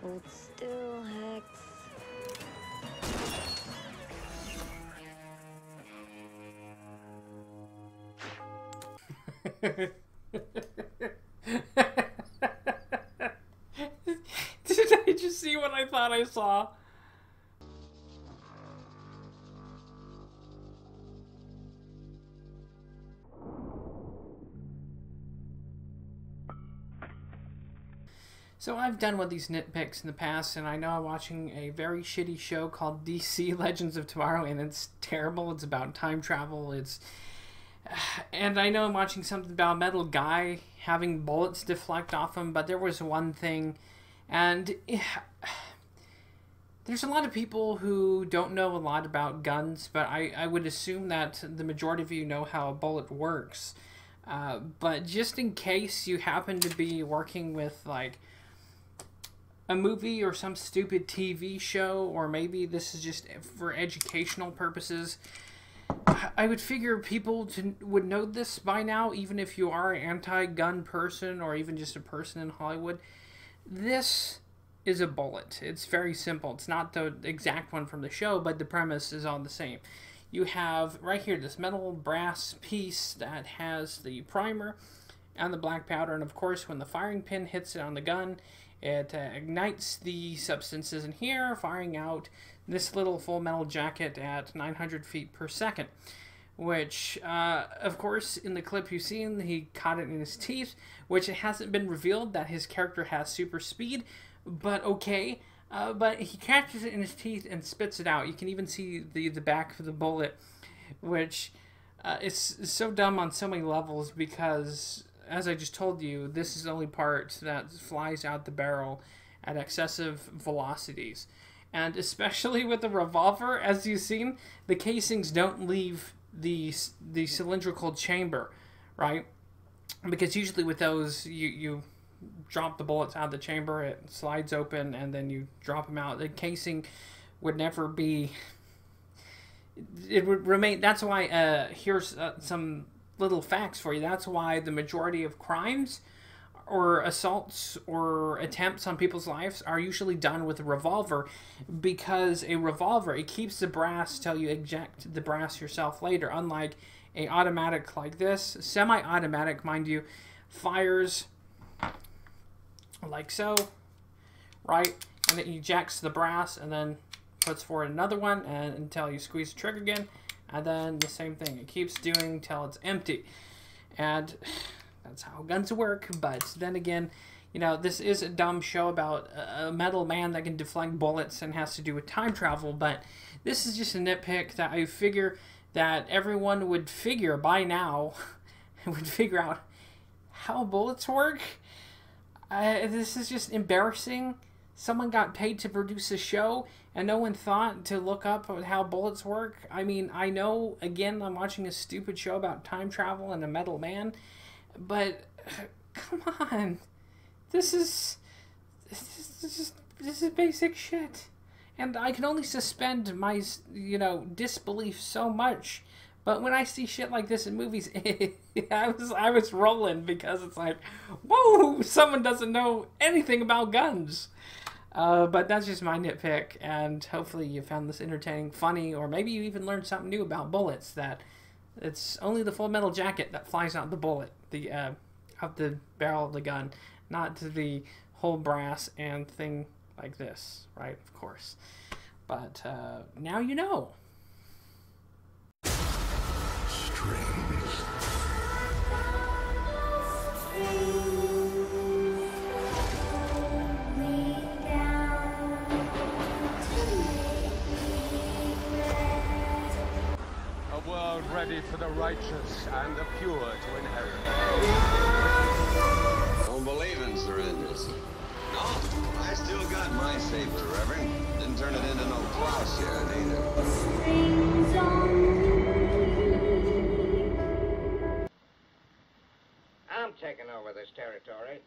Hold still, Hex. Did I just see what I thought I saw? So I've done one of these nitpicks in the past, and I know I'm watching a very shitty show called DC Legends of Tomorrow, and it's terrible. It's about time travel. And I know I'm watching something about a metal guy having bullets deflect off him, but there was one thing, and there's a lot of people who don't know a lot about guns, but I would assume that the majority of you know how a bullet works. But just in case you happen to be working with, like, a movie or some stupid TV show, or maybe this is just for educational purposes, I would figure people would know this by now, even if you are an anti-gun person or even just a person in Hollywood. This is a bullet. It's very simple. It's not the exact one from the show, but the premise is all the same. You have right here this metal brass piece that has the primer and the black powder, and of course when the firing pin hits it on the gun, it ignites the substances in here, firing out this little full metal jacket at 900 feet per second. Which, of course, in the clip you've seen, he caught it in his teeth, which it hasn't been revealed that his character has super speed, but okay. But he catches it in his teeth and spits it out. You can even see the back of the bullet, which is so dumb on so many levels because, as I just told you, this is the only part that flies out the barrel at excessive velocities. And especially with the revolver, as you've seen, the casings don't leave the cylindrical chamber, right? Because usually with those, you drop the bullets out of the chamber, it slides open, and then you drop them out. The casing would never be... It would remain... That's why, here's some little facts for you. That's why the majority of crimes or assaults or attempts on people's lives are usually done with a revolver, because a revolver, it keeps the brass till you eject the brass yourself later, unlike a automatic like this. Semi-automatic, mind you, fires like so, right? And it ejects the brass and then puts forward another one and until you squeeze the trigger again, and then the same thing. It keeps doing till it's empty. And that's how guns work. But then again, you know, this is a dumb show about a metal man that can deflect bullets and has to do with time travel. But this is just a nitpick that I figure that everyone would figure by now, would figure out how bullets work. This is just embarrassing. Someone got paid to produce a show, and no one thought to look up how bullets work. I mean, I know, again, I'm watching a stupid show about time travel and a metal man, but come on. This is basic shit. And I can only suspend my, disbelief so much. But when I see shit like this in movies, I was rolling, because it's like, whoa, someone doesn't know anything about guns. But that's just my nitpick, and hopefully you found this entertaining, funny, or maybe you even learned something new about bullets, that it's only the full metal jacket that flies out the bullet, out the barrel of the gun, not the whole brass and thing like this, right? Of course. But now you know. A world ready for the righteous and the pure to inherit. Don't believe in surrenders. No, I still got my saber, Reverend. Didn't turn it into no plowshare either. I'm taking over this territory.